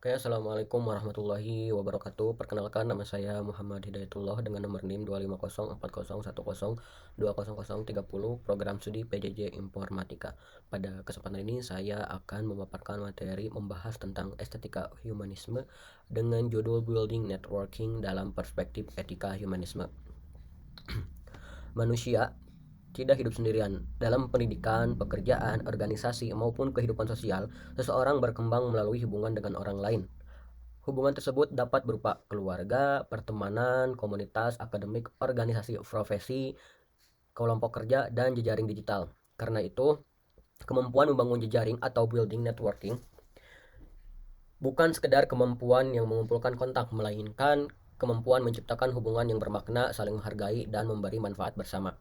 Oke, assalamualaikum warahmatullahi wabarakatuh. Perkenalkan, nama saya Muhammad Hidayatullah dengan nomor NIM 25040102030, program studi PJJ Informatika. Pada kesempatan ini saya akan memaparkan materi membahas tentang estetika humanisme dengan judul Building Networking dalam Perspektif Etika Humanisme. Manusia tidak hidup sendirian. Dalam pendidikan, pekerjaan, organisasi, maupun kehidupan sosial, seseorang berkembang melalui hubungan dengan orang lain. Hubungan tersebut dapat berupa keluarga, pertemanan, komunitas, akademik, organisasi profesi, kelompok kerja, dan jejaring digital. Karena itu, kemampuan membangun jejaring atau building networking bukan sekedar kemampuan yang mengumpulkan kontak, melainkan kemampuan menciptakan hubungan yang bermakna, saling menghargai, dan memberi manfaat bersama.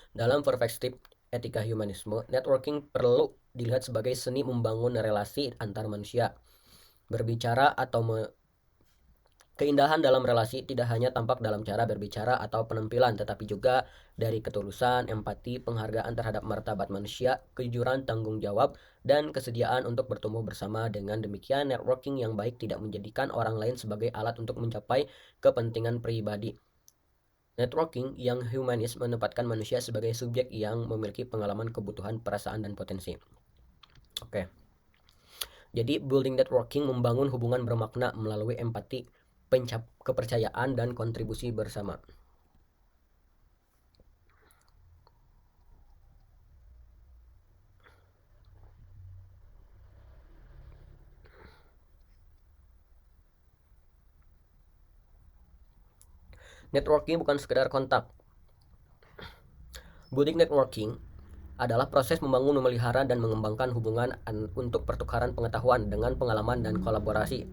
Dalam perspektif etika humanisme, networking perlu dilihat sebagai seni membangun relasi antar manusia. Berbicara atau Keindahan dalam relasi tidak hanya tampak dalam cara berbicara atau penampilan, tetapi juga dari ketulusan, empati, penghargaan terhadap martabat manusia, kejujuran, tanggung jawab, dan kesediaan untuk bertumbuh bersama. Dengan demikian, networking yang baik tidak menjadikan orang lain sebagai alat untuk mencapai kepentingan pribadi. Networking yang humanis menempatkan manusia sebagai subjek yang memiliki pengalaman, kebutuhan, perasaan, dan potensi. Oke. Jadi building networking membangun hubungan bermakna melalui empati, kepercayaan, dan kontribusi bersama. Networking bukan sekedar kontak. Building networking adalah proses membangun, memelihara, dan mengembangkan hubungan untuk pertukaran pengetahuan dengan pengalaman dan kolaborasi.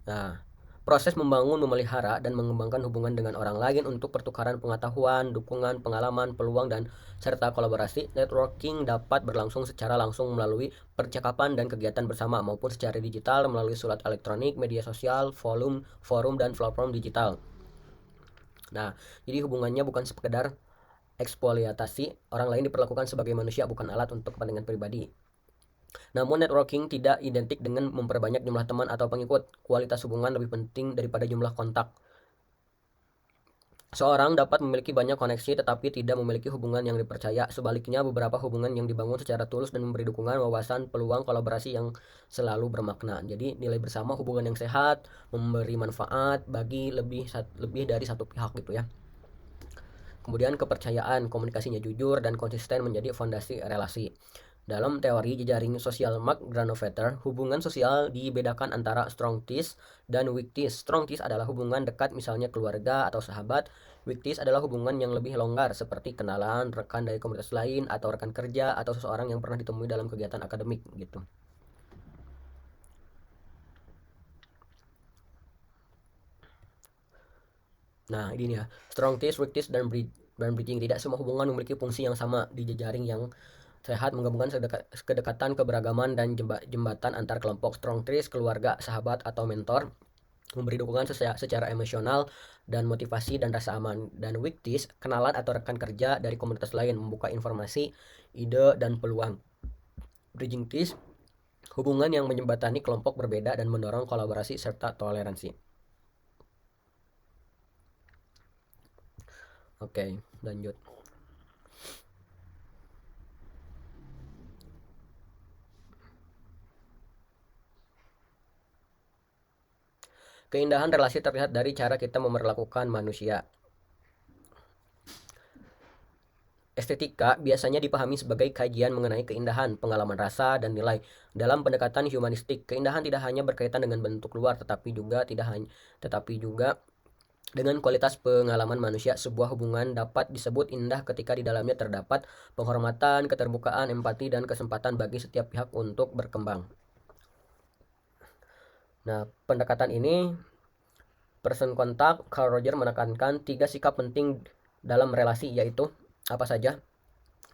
Nah, proses membangun, memelihara, dan mengembangkan hubungan dengan orang lain untuk pertukaran pengetahuan, dukungan, pengalaman, peluang, dan serta kolaborasi. Networking dapat berlangsung secara langsung melalui percakapan dan kegiatan bersama maupun secara digital melalui surat elektronik, media sosial, forum, dan platform digital. Nah, jadi hubungannya bukan sekedar eksploitasi, orang lain diperlakukan sebagai manusia, bukan alat untuk kepentingan pribadi. Namun networking tidak identik dengan memperbanyak jumlah teman atau pengikut. Kualitas hubungan lebih penting daripada jumlah kontak. Seorang dapat memiliki banyak koneksi tetapi tidak memiliki hubungan yang dipercaya. Sebaliknya, beberapa hubungan yang dibangun secara tulus dan memberi dukungan, wawasan, peluang, kolaborasi yang selalu bermakna. Jadi nilai bersama, hubungan yang sehat, memberi manfaat bagi lebih dari satu pihak gitu ya. Kemudian kepercayaan, komunikasinya jujur dan konsisten menjadi fondasi relasi. Dalam teori jejaring sosial Mark Granovetter, hubungan sosial dibedakan antara strong ties dan weak ties. Strong ties adalah hubungan dekat, misalnya keluarga atau sahabat. Weak ties adalah hubungan yang lebih longgar, seperti kenalan, rekan dari komunitas lain, atau rekan kerja, atau seseorang yang pernah ditemui dalam kegiatan akademik gitu. Nah, ini ya, strong ties, weak ties, dan bridging. Tidak semua hubungan memiliki fungsi yang sama di jejaring yang sehat, menggabungkan kedekatan, keberagaman, dan jembatan antar kelompok. Strong ties, keluarga, sahabat, atau mentor, memberi dukungan secara emosional dan motivasi dan rasa aman. Dan weak ties, kenalan atau rekan kerja dari komunitas lain, membuka informasi, ide, dan peluang. Bridging ties, hubungan yang menjembatani kelompok berbeda dan mendorong kolaborasi serta toleransi. Oke, lanjut. Keindahan relasi terlihat dari cara kita memperlakukan manusia. Estetika biasanya dipahami sebagai kajian mengenai keindahan, pengalaman rasa, dan nilai. Dalam pendekatan humanistik, keindahan tidak hanya berkaitan dengan bentuk luar, tetapi juga dengan kualitas pengalaman manusia. Sebuah hubungan dapat disebut indah ketika di dalamnya terdapat penghormatan, keterbukaan, empati, dan kesempatan bagi setiap pihak untuk berkembang. Nah, pendekatan ini person kontak, Carl Roger menekankan 3 sikap penting dalam relasi, yaitu apa saja?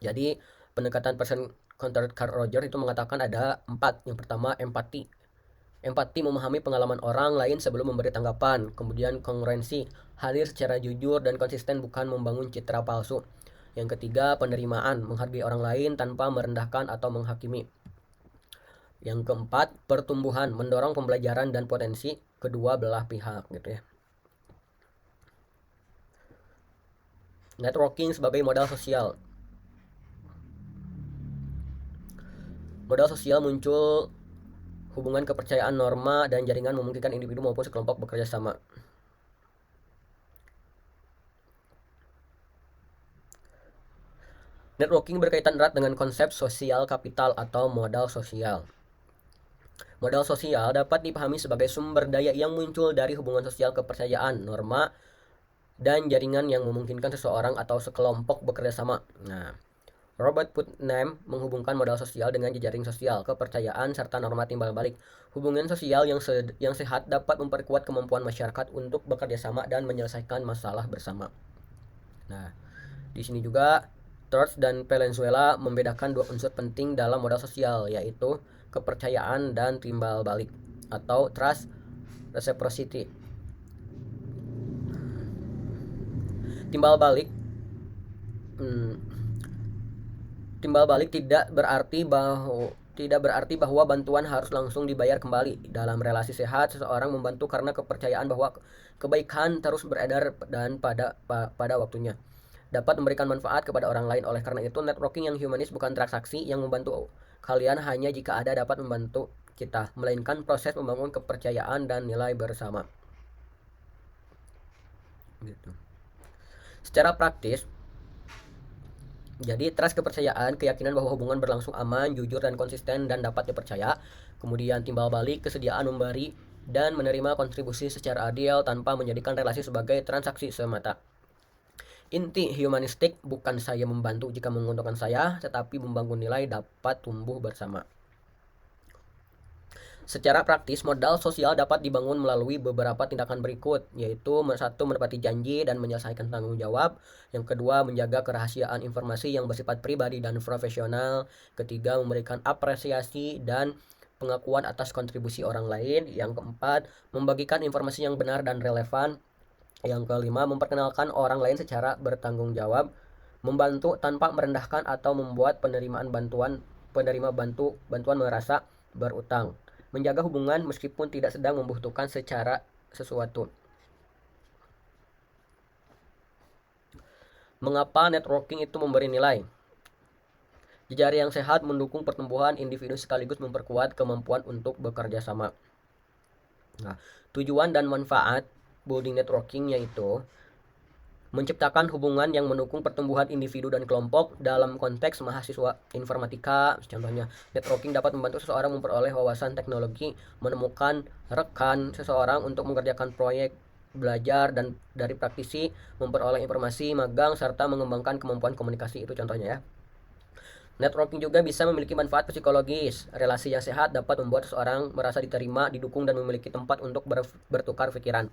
Jadi pendekatan person contact Carl Roger itu mengatakan ada 4. Yang pertama, empati. Empati memahami pengalaman orang lain sebelum memberi tanggapan. Kemudian kongruensi, hadir secara jujur dan konsisten, bukan membangun citra palsu. Yang ketiga, penerimaan, menghargai orang lain tanpa merendahkan atau menghakimi. Yang keempat, pertumbuhan, mendorong pembelajaran dan potensi kedua belah pihak gitu ya. Networking sebagai modal sosial. Modal sosial muncul hubungan kepercayaan, norma, dan jaringan memungkinkan individu maupun sekelompok bekerja sama. Networking berkaitan erat dengan konsep sosial kapital atau modal sosial. Modal sosial dapat dipahami sebagai sumber daya yang muncul dari hubungan sosial kepercayaan, norma, dan jaringan yang memungkinkan seseorang atau sekelompok bekerja sama. Nah, Robert Putnam menghubungkan modal sosial dengan jejaring sosial, kepercayaan, serta norma timbal balik. Hubungan sosial yang sehat dapat memperkuat kemampuan masyarakat untuk bekerja sama dan menyelesaikan masalah bersama. Nah, di sini juga Torres dan Valenzuela membedakan dua unsur penting dalam modal sosial, yaitu kepercayaan dan timbal balik atau trust reciprocity. Timbal balik timbal balik tidak berarti bahwa bantuan harus langsung dibayar kembali. Dalam relasi sehat, seseorang membantu karena kepercayaan bahwa kebaikan terus beredar dan pada waktunya dapat memberikan manfaat kepada orang lain. Oleh karena itu, networking yang humanis bukan transaksi yang membantu kalian hanya jika ada dapat membantu kita, melainkan proses membangun kepercayaan dan nilai bersama. Gitu. Secara praktis, jadi trust kepercayaan, keyakinan bahwa hubungan berlangsung aman, jujur dan konsisten dan dapat dipercaya. Kemudian timbal balik, kesediaan memberi dan menerima kontribusi secara adil tanpa menjadikan relasi sebagai transaksi semata. Inti humanistik bukan saya membantu jika menguntungkan saya, tetapi membangun nilai dapat tumbuh bersama. Secara praktis, modal sosial dapat dibangun melalui beberapa tindakan berikut, yaitu satu, menepati janji dan menyelesaikan tanggung jawab. Yang kedua, menjaga kerahasiaan informasi yang bersifat pribadi dan profesional. Ketiga, memberikan apresiasi dan pengakuan atas kontribusi orang lain. Yang keempat, membagikan informasi yang benar dan relevan. Yang kelima, memperkenalkan orang lain secara bertanggung jawab. Membantu tanpa merendahkan atau membuat penerima bantuan merasa berutang. Menjaga hubungan meskipun tidak sedang membutuhkan secara sesuatu. Mengapa networking itu memberi nilai? Jejaring yang sehat mendukung pertumbuhan individu sekaligus memperkuat kemampuan untuk bekerja sama. Nah, tujuan dan manfaat building networking yaitu menciptakan hubungan yang mendukung pertumbuhan individu dan kelompok. Dalam konteks mahasiswa informatika, contohnya, networking dapat membantu seseorang memperoleh wawasan teknologi, menemukan rekan seseorang untuk mengerjakan proyek, belajar dan dari praktisi, memperoleh informasi, magang, serta mengembangkan kemampuan komunikasi. Itu contohnya ya. Networking juga bisa memiliki manfaat psikologis. Relasi yang sehat dapat membuat seseorang merasa diterima, didukung, dan memiliki tempat untuk bertukar pikiran.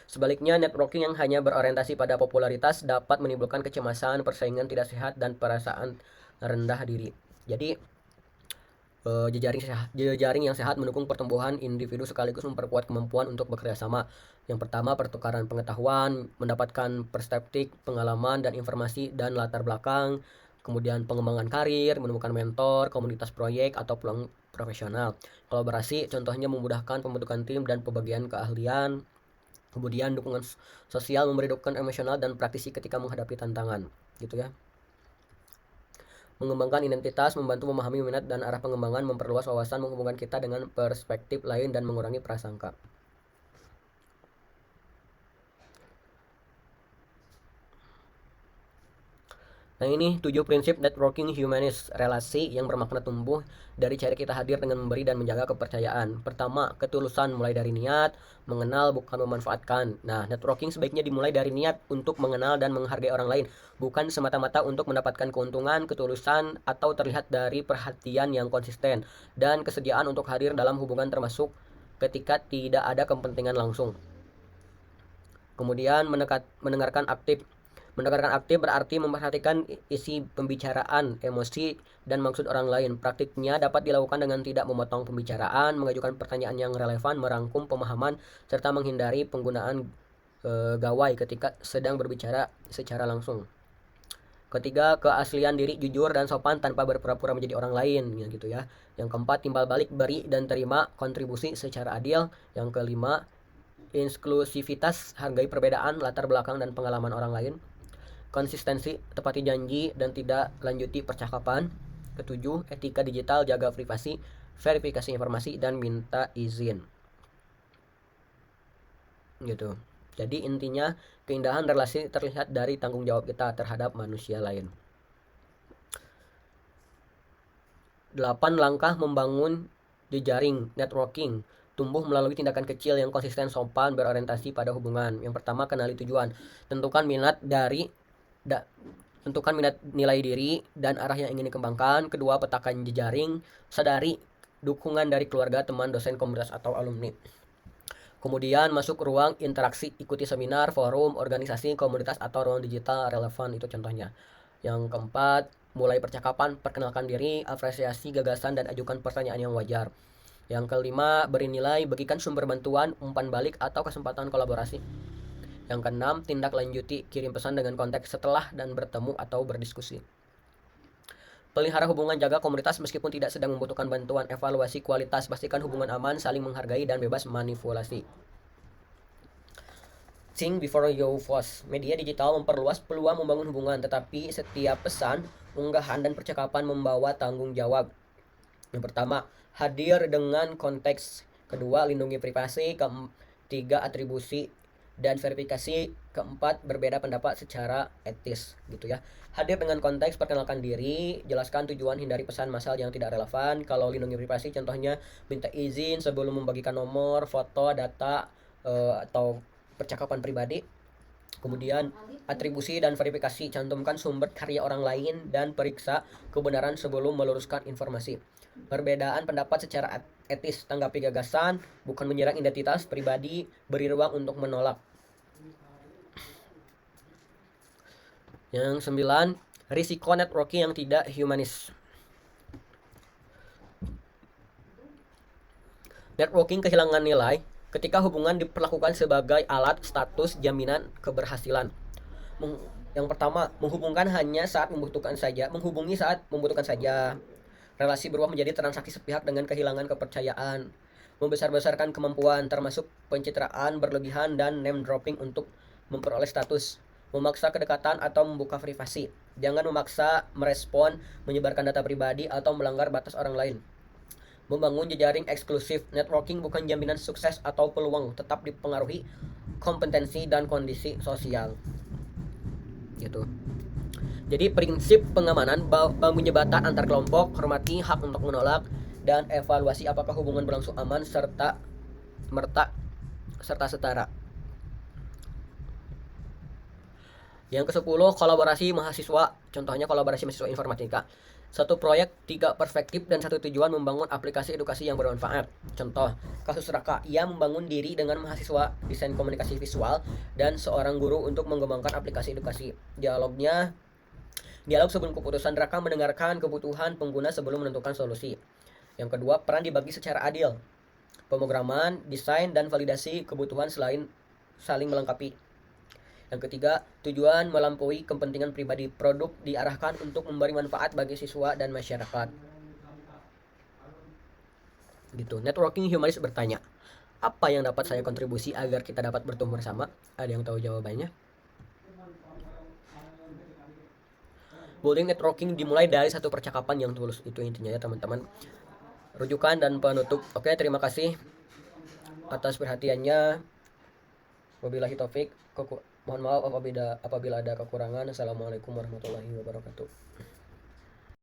Sebaliknya, networking yang hanya berorientasi pada popularitas dapat menimbulkan kecemasan, persaingan tidak sehat, dan perasaan rendah diri. Jadi, jejaring yang sehat mendukung pertumbuhan individu sekaligus memperkuat kemampuan untuk bekerja sama. Yang pertama, pertukaran pengetahuan, mendapatkan perspektif, pengalaman, dan informasi dan latar belakang. Kemudian pengembangan karir, menemukan mentor, komunitas proyek, atau peluang profesional. Kolaborasi, contohnya memudahkan pembentukan tim dan pembagian keahlian. Kemudian dukungan sosial, memberi dukungan emosional dan praktisi ketika menghadapi tantangan, gitu ya. Mengembangkan identitas, membantu memahami minat dan arah pengembangan, memperluas wawasan, menghubungkan kita dengan perspektif lain dan mengurangi prasangka. Nah, ini 7 prinsip networking humanis, relasi yang bermakna tumbuh dari cara kita hadir dengan memberi dan menjaga kepercayaan. Pertama, ketulusan mulai dari niat, mengenal bukan memanfaatkan. Nah, networking sebaiknya dimulai dari niat untuk mengenal dan menghargai orang lain, bukan semata-mata untuk mendapatkan keuntungan. Ketulusan atau terlihat dari perhatian yang konsisten dan kesediaan untuk hadir dalam hubungan termasuk ketika tidak ada kepentingan langsung. Kemudian mendengarkan aktif. Mendengarkan aktif berarti memperhatikan isi pembicaraan, emosi, dan maksud orang lain. Praktiknya dapat dilakukan dengan tidak memotong pembicaraan, mengajukan pertanyaan yang relevan, merangkum pemahaman, serta menghindari penggunaan gawai ketika sedang berbicara secara langsung. Ketiga, keaslian diri jujur dan sopan tanpa berpura-pura menjadi orang lain, ya gitu ya. Yang keempat, timbal balik beri dan terima kontribusi secara adil. Yang kelima, inklusivitas, hargai perbedaan latar belakang dan pengalaman orang lain. Konsistensi, tepati janji dan tidak lanjuti percakapan. Ketujuh, etika digital, jaga privasi, verifikasi informasi dan minta izin. Gitu. Jadi intinya keindahan relasi terlihat dari tanggung jawab kita terhadap manusia lain. 8 langkah membangun jejaring networking. Tumbuh melalui tindakan kecil yang konsisten, sopan, berorientasi pada hubungan. Yang pertama, kenali tujuan. Tentukan minat nilai diri dan arah yang ingin dikembangkan. Kedua, petakan jejaring. Sadari dukungan dari keluarga, teman, dosen, komunitas, atau alumni. Kemudian masuk ruang interaksi, ikuti seminar, forum, organisasi, komunitas, atau ruang digital relevan, itu contohnya. Yang keempat, mulai percakapan, perkenalkan diri, apresiasi gagasan, dan ajukan pertanyaan yang wajar. Yang kelima, beri nilai, bagikan sumber bantuan, umpan balik, atau kesempatan kolaborasi. Yang keenam, tindak lanjuti, kirim pesan dengan konteks setelah dan bertemu atau berdiskusi. Pelihara hubungan, jaga komunitas meskipun tidak sedang membutuhkan bantuan. Evaluasi kualitas, pastikan hubungan aman, saling menghargai, dan bebas manipulasi. Think before you post. Media digital memperluas peluang membangun hubungan, tetapi setiap pesan, unggahan, dan percakapan membawa tanggung jawab. Yang pertama, hadir dengan konteks. Kedua, lindungi privasi. Ketiga, atribusi dan verifikasi. Keempat, berbeda pendapat secara etis, gitu ya. Hadir dengan konteks, perkenalkan diri, jelaskan tujuan, hindari pesan massal yang tidak relevan. Kalau lindungi privasi, contohnya minta izin sebelum membagikan nomor, foto, data, atau percakapan pribadi. Kemudian atribusi dan verifikasi, cantumkan sumber karya orang lain dan periksa kebenaran sebelum meluruskan informasi. Perbedaan pendapat secara etis, tanggapi gagasan, bukan menyerang identitas pribadi, beri ruang untuk menolak. Yang 9, risiko networking yang tidak humanis. Networking kehilangan nilai ketika hubungan diperlakukan sebagai alat status jaminan keberhasilan. Yang pertama, menghubungi saat membutuhkan saja. Relasi berubah menjadi transaksi sepihak dengan kehilangan kepercayaan. Membesar-besarkan kemampuan, termasuk pencitraan berlebihan dan name dropping untuk memperoleh status. Memaksa kedekatan atau membuka privasi. Jangan memaksa merespon, menyebarkan data pribadi, atau melanggar batas orang lain. Membangun jejaring eksklusif. Networking bukan jaminan sukses atau peluang, tetap dipengaruhi kompetensi dan kondisi sosial. Gitu. Jadi prinsip pengamanan, bangun jembatan antar kelompok, hormati hak untuk menolak, dan evaluasi apakah hubungan berlangsung aman serta setara. Yang ke-10, kolaborasi mahasiswa. Contohnya kolaborasi mahasiswa informatika. Satu proyek, 3 perspektif, dan 1 tujuan membangun aplikasi edukasi yang bermanfaat. Contoh, kasus Raka, ia membangun diri dengan mahasiswa desain komunikasi visual dan seorang guru untuk mengembangkan aplikasi edukasi. Dialog sebelum keputusan, Raka mendengarkan kebutuhan pengguna sebelum menentukan solusi. Yang kedua, peran dibagi secara adil. Pemrograman, desain, dan validasi kebutuhan saling melengkapi. Yang ketiga, tujuan melampaui kepentingan pribadi. Produk diarahkan untuk memberi manfaat bagi siswa dan masyarakat. Gitu. Networking humanis bertanya, apa yang dapat saya kontribusi agar kita dapat bertumbuh bersama? Ada yang tahu jawabannya? Building networking dimulai dari satu percakapan yang tulus. Itu intinya ya teman-teman. Rujukan dan penutup. Oke, terima kasih atas perhatiannya. Wabillahi taufik. Mohon maaf apabila ada kekurangan. Assalamualaikum warahmatullahi wabarakatuh.